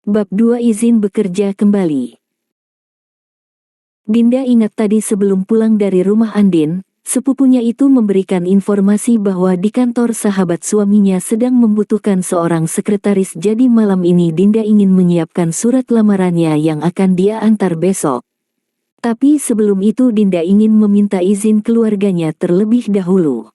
Bab 2 Izin bekerja kembali. Dinda ingat tadi sebelum pulang dari rumah Andin, sepupunya itu memberikan informasi bahwa di kantor sahabat suaminya sedang membutuhkan seorang sekretaris, jadi malam ini Dinda ingin menyiapkan surat lamarannya yang akan dia antar besok. Tapi sebelum itu Dinda ingin meminta izin keluarganya terlebih dahulu.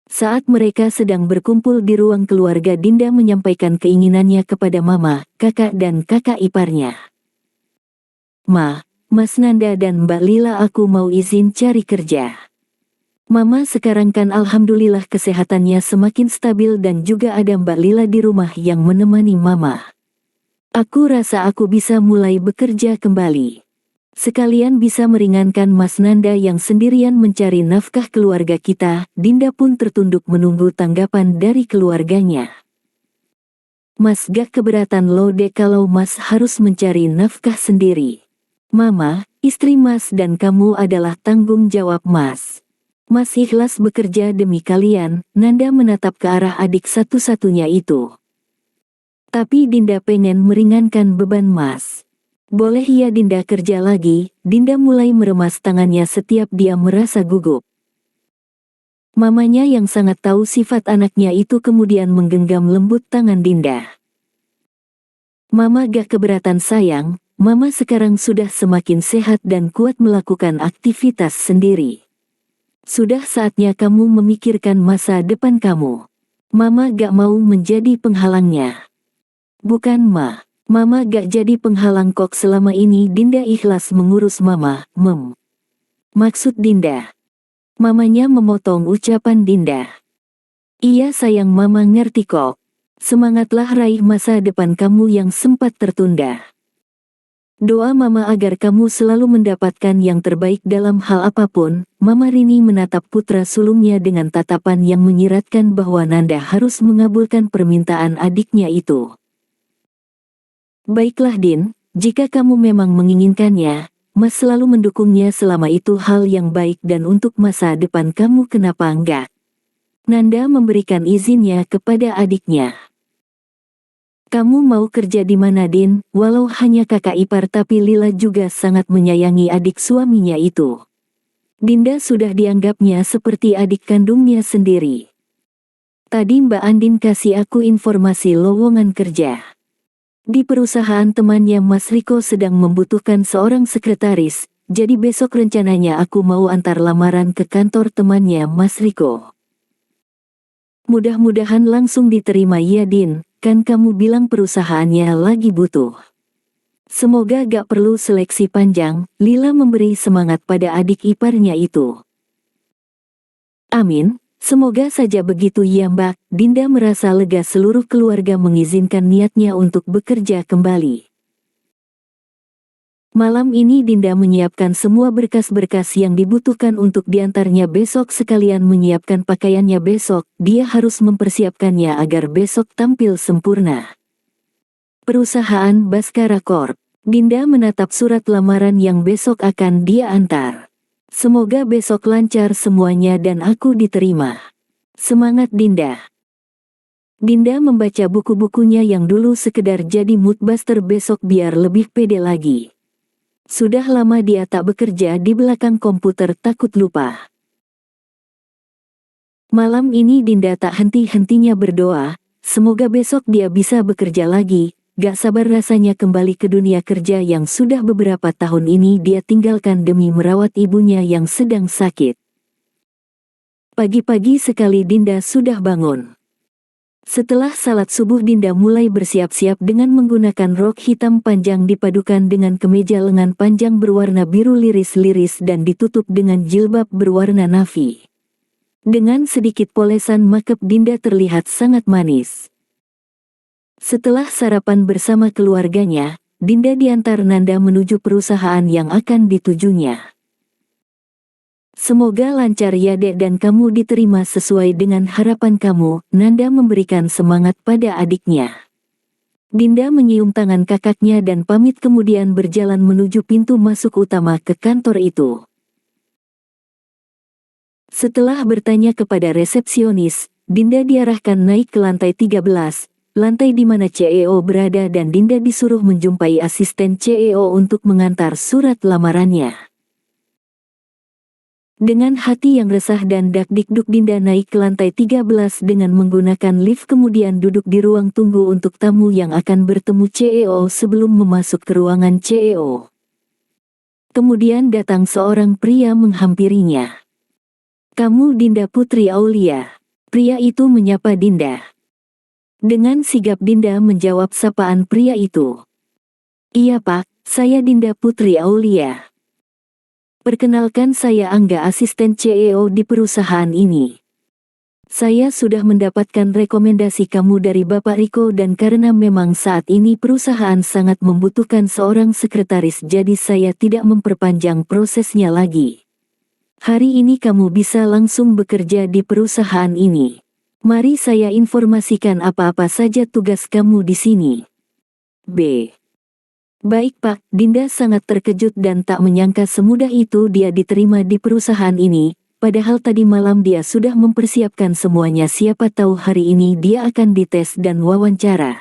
Saat mereka sedang berkumpul di ruang keluarga, Dinda menyampaikan keinginannya kepada mama, kakak dan kakak iparnya. Ma, Mas Nanda dan Mbak Lila, aku mau izin cari kerja. Mama sekarang kan alhamdulillah kesehatannya semakin stabil dan juga ada Mbak Lila di rumah yang menemani mama. Aku rasa aku bisa mulai bekerja kembali. Sekalian bisa meringankan Mas Nanda yang sendirian mencari nafkah keluarga kita. Dinda pun tertunduk menunggu tanggapan dari keluarganya. Mas gak keberatan loh dek kalau Mas harus mencari nafkah sendiri. Mama, istri Mas dan kamu adalah tanggung jawab Mas. Mas ikhlas bekerja demi kalian. Nanda menatap ke arah adik satu-satunya itu. Tapi Dinda pengen meringankan beban Mas. Boleh ya Dinda kerja lagi? Dinda mulai meremas tangannya setiap dia merasa gugup. Mamanya yang sangat tahu sifat anaknya itu kemudian menggenggam lembut tangan Dinda. Mama gak keberatan sayang, Mama sekarang sudah semakin sehat dan kuat melakukan aktivitas sendiri. Sudah saatnya kamu memikirkan masa depan kamu. Mama gak mau menjadi penghalangnya. Bukan Ma. Mama gak jadi penghalang kok, selama ini Dinda ikhlas mengurus Mama, Maksud Dinda. Mamanya memotong ucapan Dinda. Iya sayang, Mama ngerti kok. Semangatlah raih masa depan kamu yang sempat tertunda. Doa Mama agar kamu selalu mendapatkan yang terbaik dalam hal apapun. Mama Rini menatap putra sulungnya dengan tatapan yang menyiratkan bahwa Nanda harus mengabulkan permintaan adiknya itu. Baiklah Din, jika kamu memang menginginkannya, Mas selalu mendukungnya selama itu hal yang baik dan untuk masa depan kamu, kenapa enggak? Nanda memberikan izinnya kepada adiknya. Kamu mau kerja di mana Din? Walau hanya kakak ipar tapi Lila juga sangat menyayangi adik suaminya itu. Dinda sudah dianggapnya seperti adik kandungnya sendiri. Tadi Mbak Andin kasih aku informasi lowongan kerja. Di perusahaan temannya Mas Riko sedang membutuhkan seorang sekretaris, jadi besok rencananya aku mau antar lamaran ke kantor temannya Mas Riko. Mudah-mudahan langsung diterima ya Din, kan kamu bilang perusahaannya lagi butuh. Semoga gak perlu seleksi panjang. Lila memberi semangat pada adik iparnya itu. Amin. Semoga saja begitu ya Mbak. Dinda merasa lega seluruh keluarga mengizinkan niatnya untuk bekerja kembali. Malam ini Dinda menyiapkan semua berkas-berkas yang dibutuhkan untuk diantarnya besok, sekalian menyiapkan pakaiannya besok. Dia harus mempersiapkannya agar besok tampil sempurna. Perusahaan Baskara Corp. Dinda menatap surat lamaran yang besok akan dia antar. Semoga besok lancar semuanya dan aku diterima. Semangat Dinda. Dinda membaca buku-bukunya yang dulu sekedar jadi moodbuster besok biar lebih pede lagi. Sudah lama dia tak bekerja di belakang komputer, takut lupa. Malam ini Dinda tak henti-hentinya berdoa, semoga besok dia bisa bekerja lagi. Gak sabar rasanya kembali ke dunia kerja yang sudah beberapa tahun ini dia tinggalkan demi merawat ibunya yang sedang sakit. Pagi-pagi sekali Dinda sudah bangun. Setelah salat subuh Dinda mulai bersiap-siap dengan menggunakan rok hitam panjang dipadukan dengan kemeja lengan panjang berwarna biru liris-liris dan ditutup dengan jilbab berwarna navy. Dengan sedikit polesan makeup Dinda terlihat sangat manis. Setelah sarapan bersama keluarganya, Dinda diantar Nanda menuju perusahaan yang akan ditujunya. Semoga lancar ya Dek dan kamu diterima sesuai dengan harapan kamu. Nanda memberikan semangat pada adiknya. Dinda menyium tangan kakaknya dan pamit kemudian berjalan menuju pintu masuk utama ke kantor itu. Setelah bertanya kepada resepsionis, Dinda diarahkan naik ke lantai 13. lantai di mana CEO berada dan Dinda disuruh menjumpai asisten CEO untuk mengantar surat lamarannya. Dengan hati yang resah dan dak-dikduk Dinda naik ke lantai 13 dengan menggunakan lift kemudian duduk di ruang tunggu untuk tamu yang akan bertemu CEO sebelum memasuk ke ruangan CEO. Kemudian datang seorang pria menghampirinya. "Kamu Dinda Putri Aulia?" Pria itu menyapa Dinda. Dengan sigap Dinda menjawab sapaan pria itu. "Iya Pak, saya Dinda Putri Aulia. Perkenalkan saya Angga, asisten CEO di perusahaan ini. Saya sudah mendapatkan rekomendasi kamu dari Bapak Riko dan karena memang saat ini perusahaan sangat membutuhkan seorang sekretaris jadi saya tidak memperpanjang prosesnya lagi. Hari ini kamu bisa langsung bekerja di perusahaan ini. Mari saya informasikan apa-apa saja tugas kamu di sini." B. "Baik Pak." Dinda sangat terkejut dan tak menyangka semudah itu dia diterima di perusahaan ini, padahal tadi malam dia sudah mempersiapkan semuanya, siapa tahu hari ini dia akan dites dan wawancara.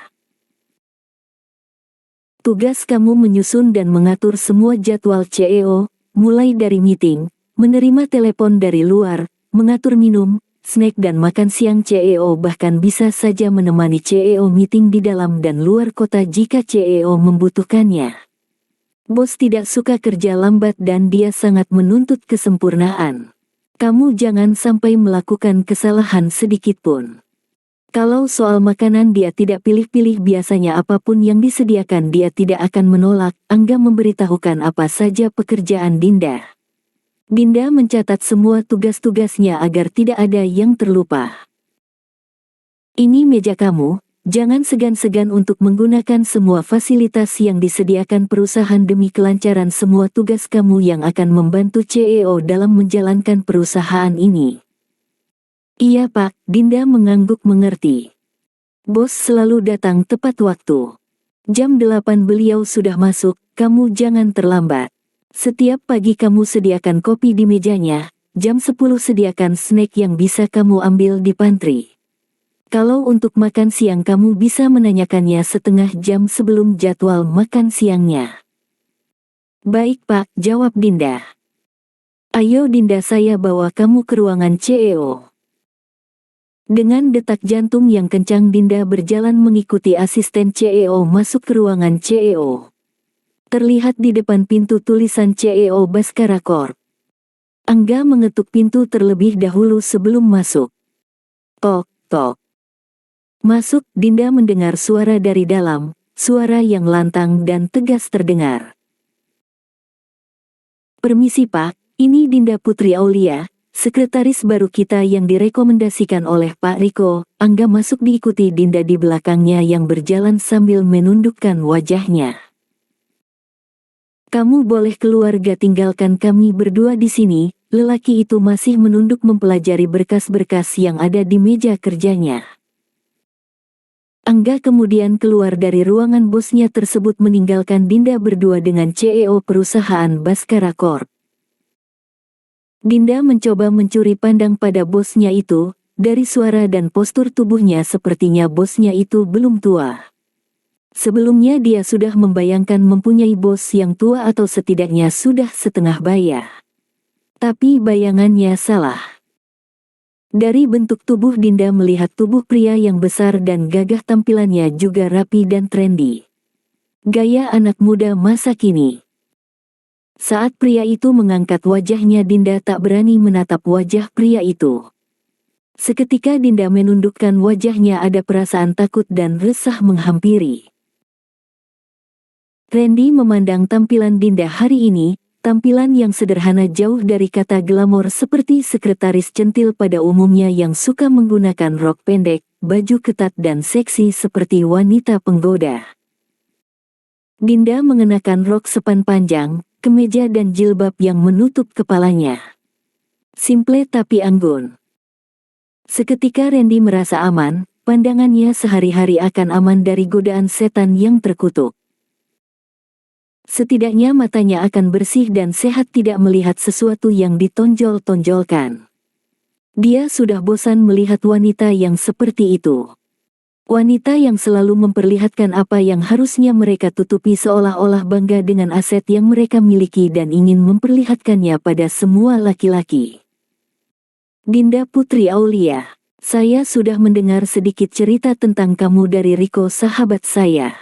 "Tugas kamu menyusun dan mengatur semua jadwal CEO, mulai dari meeting, menerima telepon dari luar, mengatur minum, snack dan makan siang CEO, bahkan bisa saja menemani CEO meeting di dalam dan luar kota jika CEO membutuhkannya. Bos tidak suka kerja lambat dan dia sangat menuntut kesempurnaan. Kamu jangan sampai melakukan kesalahan sedikit pun. Kalau soal makanan dia tidak pilih-pilih, biasanya apapun yang disediakan dia tidak akan menolak." Angga memberitahukan apa saja pekerjaan Dinda. Dinda mencatat semua tugas-tugasnya agar tidak ada yang terlupa. "Ini meja kamu, jangan segan-segan untuk menggunakan semua fasilitas yang disediakan perusahaan demi kelancaran semua tugas kamu yang akan membantu CEO dalam menjalankan perusahaan ini." "Iya Pak." Dinda mengangguk mengerti. "Bos selalu datang tepat waktu. Jam 8 beliau sudah masuk, kamu jangan terlambat. Setiap pagi kamu sediakan kopi di mejanya, jam 10 sediakan snack yang bisa kamu ambil di pantry. Kalau untuk makan siang kamu bisa menanyakannya setengah jam sebelum jadwal makan siangnya." "Baik Pak," jawab Dinda. "Ayo Dinda, saya bawa kamu ke ruangan CEO." Dengan detak jantung yang kencang Dinda berjalan mengikuti asisten CEO masuk ke ruangan CEO. Terlihat di depan pintu tulisan CEO Baskara Corp. Angga mengetuk pintu terlebih dahulu sebelum masuk. Tok, tok. Masuk. Dinda mendengar suara dari dalam, suara yang lantang dan tegas terdengar. "Permisi Pak, ini Dinda Putri Aulia, sekretaris baru kita yang direkomendasikan oleh Pak Riko." Angga masuk diikuti Dinda di belakangnya yang berjalan sambil menundukkan wajahnya. "Kamu boleh keluar, gak tinggalkan kami berdua di sini." Lelaki itu masih menunduk mempelajari berkas-berkas yang ada di meja kerjanya. Angga kemudian keluar dari ruangan bosnya tersebut meninggalkan Dinda berdua dengan CEO perusahaan Baskara Corp. Dinda mencoba mencuri pandang pada bosnya itu, dari suara dan postur tubuhnya sepertinya bosnya itu belum tua. Sebelumnya dia sudah membayangkan mempunyai bos yang tua atau setidaknya sudah setengah baya. Tapi bayangannya salah. Dari bentuk tubuh Dinda melihat tubuh pria yang besar dan gagah, tampilannya juga rapi dan trendy. Gaya anak muda masa kini. Saat pria itu mengangkat wajahnya Dinda tak berani menatap wajah pria itu. Seketika Dinda menundukkan wajahnya, ada perasaan takut dan resah menghampiri. Randy memandang tampilan Dinda hari ini, tampilan yang sederhana jauh dari kata glamor seperti sekretaris centil pada umumnya yang suka menggunakan rok pendek, baju ketat dan seksi seperti wanita penggoda. Dinda mengenakan rok sepan panjang, kemeja dan jilbab yang menutup kepalanya. Simple tapi anggun. Seketika Randy merasa aman, pandangannya sehari-hari akan aman dari godaan setan yang terkutuk. Setidaknya matanya akan bersih dan sehat, tidak melihat sesuatu yang ditonjol-tonjolkan. Dia sudah bosan melihat wanita yang seperti itu. Wanita yang selalu memperlihatkan apa yang harusnya mereka tutupi seolah-olah bangga dengan aset yang mereka miliki dan ingin memperlihatkannya pada semua laki-laki. Dinda Putri Aulia, saya sudah mendengar sedikit cerita tentang kamu dari Riko sahabat saya.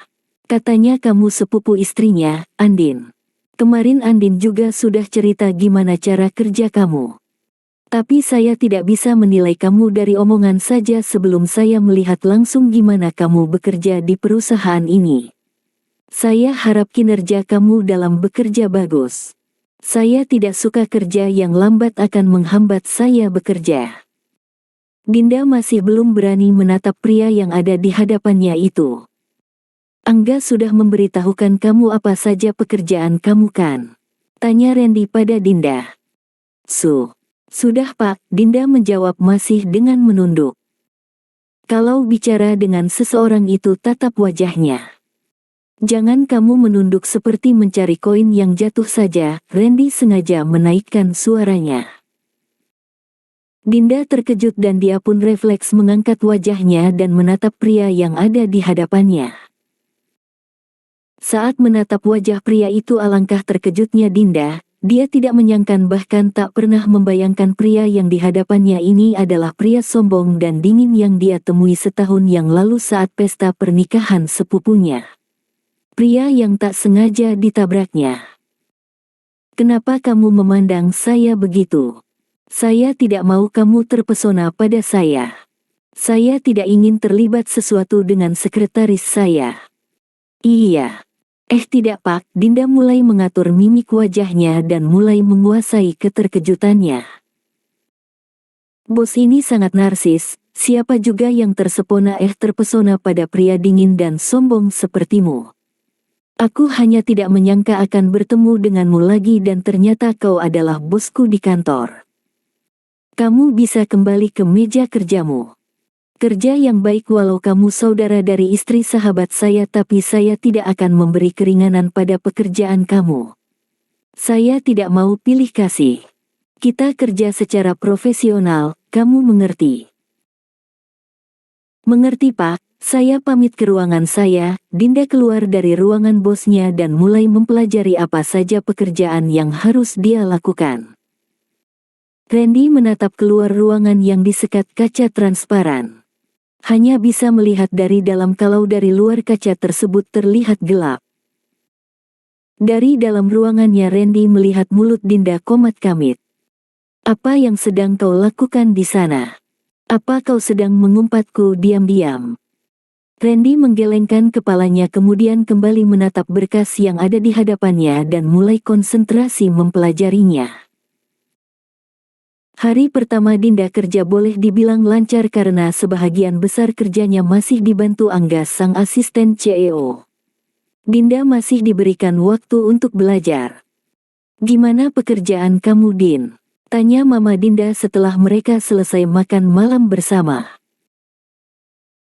Katanya kamu sepupu istrinya, Andin. Kemarin Andin juga sudah cerita gimana cara kerja kamu. Tapi saya tidak bisa menilai kamu dari omongan saja sebelum saya melihat langsung gimana kamu bekerja di perusahaan ini. Saya harap kinerja kamu dalam bekerja bagus. Saya tidak suka kerja yang lambat akan menghambat saya bekerja. Dinda masih belum berani menatap pria yang ada di hadapannya itu. Angga sudah memberitahukan kamu apa saja pekerjaan kamu kan? Tanya Randy pada Dinda. Sudah Pak, Dinda menjawab masih dengan menunduk. Kalau bicara dengan seseorang itu tatap wajahnya. Jangan kamu menunduk seperti mencari koin yang jatuh saja, Randy sengaja menaikkan suaranya. Dinda terkejut dan dia pun refleks mengangkat wajahnya dan menatap pria yang ada di hadapannya. Saat menatap wajah pria itu alangkah terkejutnya Dinda. Dia tidak menyangkan bahkan tak pernah membayangkan pria yang di hadapannya ini adalah pria sombong dan dingin yang dia temui setahun yang lalu saat pesta pernikahan sepupunya. Pria yang tak sengaja ditabraknya. Kenapa kamu memandang saya begitu? Saya tidak mau kamu terpesona pada saya. Saya tidak ingin terlibat sesuatu dengan sekretaris saya. Iya. Tidak Pak, Dinda mulai mengatur mimik wajahnya dan mulai menguasai keterkejutannya. Bos ini sangat narsis, siapa juga yang terpesona pada pria dingin dan sombong sepertimu. Aku hanya tidak menyangka akan bertemu denganmu lagi dan ternyata kau adalah bosku di kantor. Kamu bisa kembali ke meja kerjamu. Kerja yang baik walau kamu saudara dari istri sahabat saya tapi saya tidak akan memberi keringanan pada pekerjaan kamu. Saya tidak mau pilih kasih. Kita kerja secara profesional, kamu mengerti? Mengerti Pak, saya pamit ke ruangan saya. Dinda keluar dari ruangan bosnya dan mulai mempelajari apa saja pekerjaan yang harus dia lakukan. Randy menatap keluar ruangan yang disekat kaca transparan. Hanya bisa melihat dari dalam kalau dari luar kaca tersebut terlihat gelap. Dari dalam ruangannya Randy melihat mulut Dinda komat kamit. Apa yang sedang kau lakukan di sana? Apa kau sedang mengumpatku diam-diam? Randy menggelengkan kepalanya kemudian kembali menatap berkas yang ada di hadapannya dan mulai konsentrasi mempelajarinya. Hari pertama Dinda kerja boleh dibilang lancar karena sebahagian besar kerjanya masih dibantu Angga sang asisten CEO. Dinda masih diberikan waktu untuk belajar. Gimana pekerjaan kamu Din? Tanya Mama Dinda setelah mereka selesai makan malam bersama.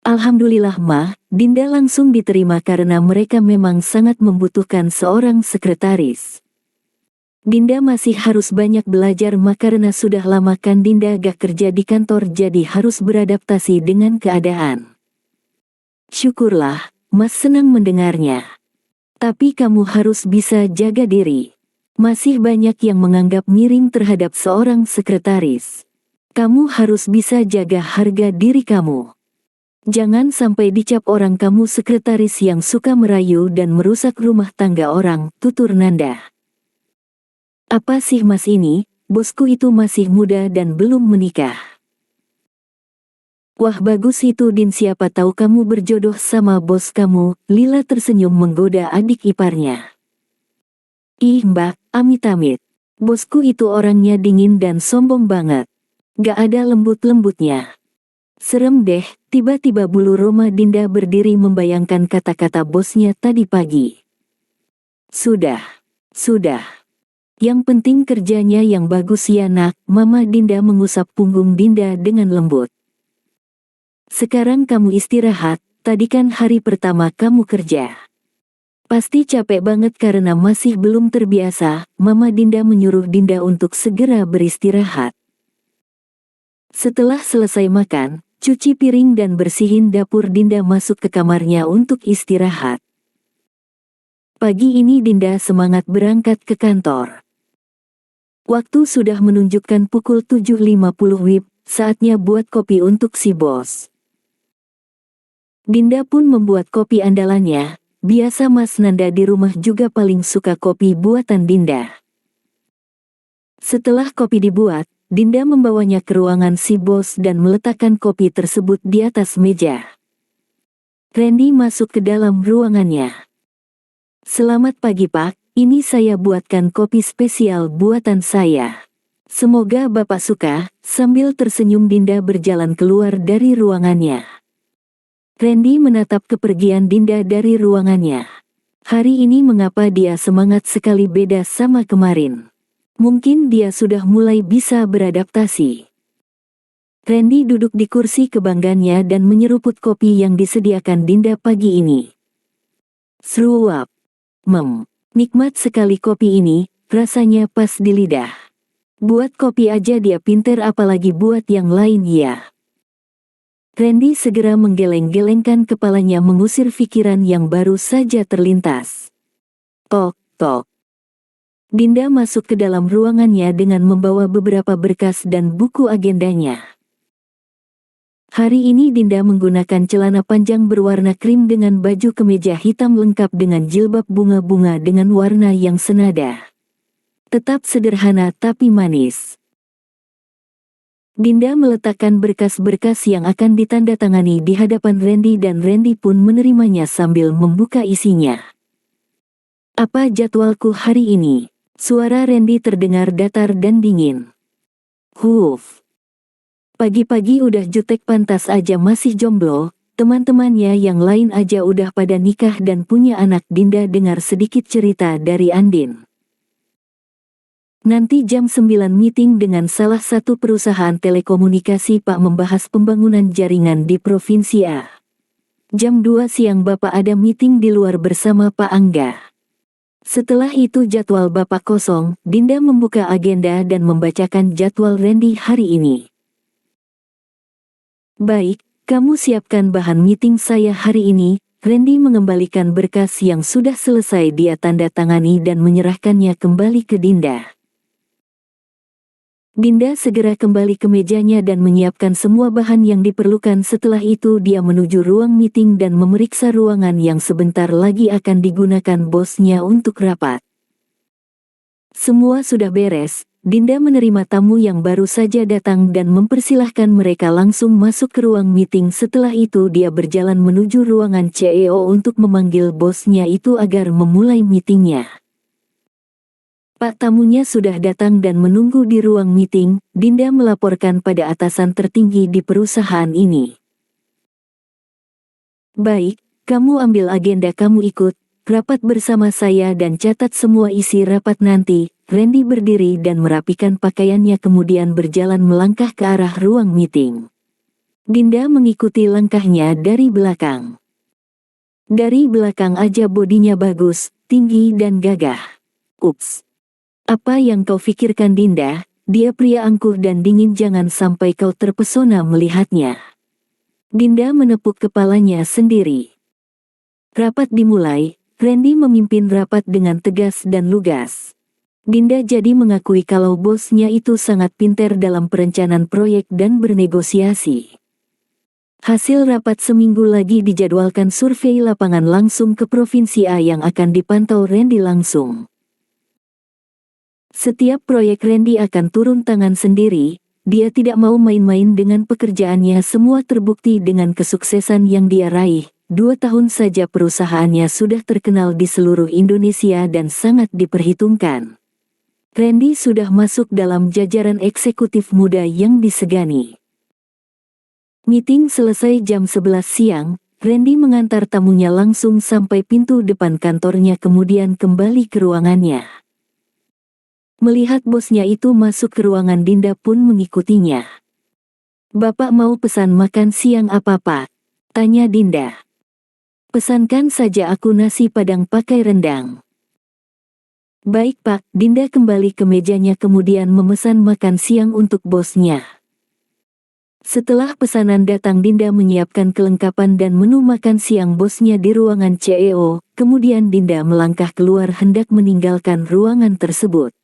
Alhamdulillah Ma, Dinda langsung diterima karena mereka memang sangat membutuhkan seorang sekretaris. Dinda masih harus banyak belajar karena sudah lama kan Dinda gak kerja di kantor jadi harus beradaptasi dengan keadaan. Syukurlah, Mas senang mendengarnya. Tapi kamu harus bisa jaga diri. Masih banyak yang menganggap miring terhadap seorang sekretaris. Kamu harus bisa jaga harga diri kamu. Jangan sampai dicap orang kamu sekretaris yang suka merayu dan merusak rumah tangga orang, tutur Nanda. Apa sih Mas ini, bosku itu masih muda dan belum menikah. Wah bagus itu Din siapa tahu kamu berjodoh sama bos kamu, Lila tersenyum menggoda adik iparnya. Ih Mbak, amit-amit. Bosku itu orangnya dingin dan sombong banget. Gak ada lembut-lembutnya. Serem deh, tiba-tiba bulu roma Dinda berdiri membayangkan kata-kata bosnya tadi pagi. Sudah. Yang penting kerjanya yang bagus ya nak, Mama Dinda mengusap punggung Dinda dengan lembut. Sekarang kamu istirahat, tadi kan hari pertama kamu kerja. Pasti capek banget karena masih belum terbiasa, Mama Dinda menyuruh Dinda untuk segera beristirahat. Setelah selesai makan, Cuci piring dan bersihin dapur. Dinda masuk ke kamarnya untuk istirahat. Pagi ini Dinda semangat berangkat ke kantor. Waktu sudah menunjukkan pukul 7.50 WIB, saatnya buat kopi untuk si bos. Dinda pun membuat kopi andalannya. Biasa Mas Nanda di rumah juga paling suka kopi buatan Dinda. Setelah kopi dibuat, Dinda membawanya ke ruangan si bos dan meletakkan kopi tersebut di atas meja. Randy masuk ke dalam ruangannya. Selamat pagi Pak, ini saya buatkan kopi spesial buatan saya. Semoga Bapak suka. Sambil tersenyum Dinda berjalan keluar dari ruangannya. Randy menatap kepergian Dinda dari ruangannya. Hari ini mengapa dia semangat sekali, beda sama kemarin. Mungkin dia sudah mulai bisa beradaptasi. Randy duduk di kursi kebanggaannya dan menyeruput kopi yang disediakan Dinda pagi ini. Seruap. Nikmat sekali kopi ini, rasanya pas di lidah. Buat kopi aja dia pinter, apalagi buat yang lain ya. Randy segera menggeleng-gelengkan kepalanya mengusir pikiran yang baru saja terlintas. Tok, tok. Dinda masuk ke dalam ruangannya dengan membawa beberapa berkas dan buku agendanya. Hari ini Dinda menggunakan celana panjang berwarna krim dengan baju kemeja hitam lengkap dengan jilbab bunga-bunga dengan warna yang senada. Tetap sederhana tapi manis. Dinda meletakkan berkas-berkas yang akan ditandatangani di hadapan Randy dan Randy pun menerimanya sambil membuka isinya. Apa jadwalku hari ini? Suara Randy terdengar datar dan dingin. Huff. Pagi-pagi udah jutek, pantas aja masih jomblo, teman-temannya yang lain aja udah pada nikah dan punya anak. Dinda dengar sedikit cerita dari Andin. Nanti jam 9 meeting dengan salah satu perusahaan telekomunikasi Pak membahas pembangunan jaringan di Provinsi A. Jam 2 siang Bapak ada meeting di luar bersama Pak Angga. Setelah itu jadwal Bapak kosong. Dinda membuka agenda dan membacakan jadwal Randy hari ini. Baik, kamu siapkan bahan meeting saya hari ini. Randy mengembalikan berkas yang sudah selesai dia tanda tangani dan menyerahkannya kembali ke Dinda. Dinda segera kembali ke mejanya dan menyiapkan semua bahan yang diperlukan. Setelah itu dia menuju ruang meeting dan memeriksa ruangan yang sebentar lagi akan digunakan bosnya untuk rapat. Semua sudah beres. Dinda menerima tamu yang baru saja datang dan mempersilahkan mereka langsung masuk ke ruang meeting. Setelah itu dia berjalan menuju ruangan CEO untuk memanggil bosnya itu agar memulai meetingnya. Pak, tamunya sudah datang dan menunggu di ruang meeting. Dinda melaporkan pada atasan tertinggi di perusahaan ini. Baik, kamu ambil agenda, kamu ikut rapat bersama saya dan catat semua isi rapat nanti. Randy berdiri dan merapikan pakaiannya kemudian berjalan melangkah ke arah ruang meeting. Dinda mengikuti langkahnya dari belakang. Dari belakang aja bodinya bagus, tinggi dan gagah. Ups. Apa yang kau pikirkan Dinda? Dia pria angkuh dan dingin, jangan sampai kau terpesona melihatnya. Dinda menepuk kepalanya sendiri. Rapat dimulai. Randy memimpin rapat dengan tegas dan lugas. Dinda jadi mengakui kalau bosnya itu sangat pintar dalam perencanaan proyek dan bernegosiasi. Hasil rapat seminggu lagi dijadwalkan survei lapangan langsung ke Provinsi A yang akan dipantau Randy langsung. Setiap proyek Randy akan turun tangan sendiri. Dia tidak mau main-main dengan pekerjaannya. Semua terbukti dengan kesuksesan yang dia raih. 2 tahun saja perusahaannya sudah terkenal di seluruh Indonesia dan sangat diperhitungkan. Randy sudah masuk dalam jajaran eksekutif muda yang disegani. Meeting selesai jam 11 siang. Randy mengantar tamunya langsung sampai pintu depan kantornya kemudian kembali ke ruangannya. Melihat bosnya itu masuk ke ruangan, Dinda pun mengikutinya. Bapak mau pesan makan siang apa Pak? Tanya Dinda. Pesankan saja aku nasi padang pakai rendang. Baik Pak. Dinda kembali ke mejanya kemudian memesan makan siang untuk bosnya. Setelah pesanan datang, Dinda menyiapkan kelengkapan dan menu makan siang bosnya di ruangan CEO, kemudian Dinda melangkah keluar hendak meninggalkan ruangan tersebut.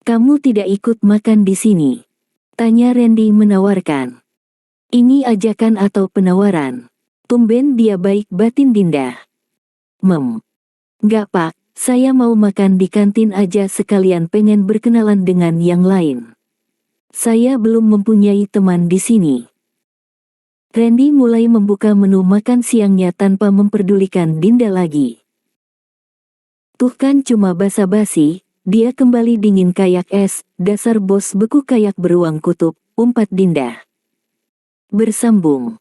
"Kamu tidak ikut makan di sini?" tanya Randy menawarkan. Ini ajakan atau penawaran? Tumben dia baik, batin Dinda. Nggak pak, saya mau makan di kantin aja sekalian pengen berkenalan dengan yang lain. Saya belum mempunyai teman di sini." Randy mulai membuka menu makan siangnya tanpa memperdulikan Dinda lagi. "Tuh kan cuma basa-basi, dia kembali dingin kayak es, dasar bos beku kayak beruang kutub," umpat Dinda. Bersambung.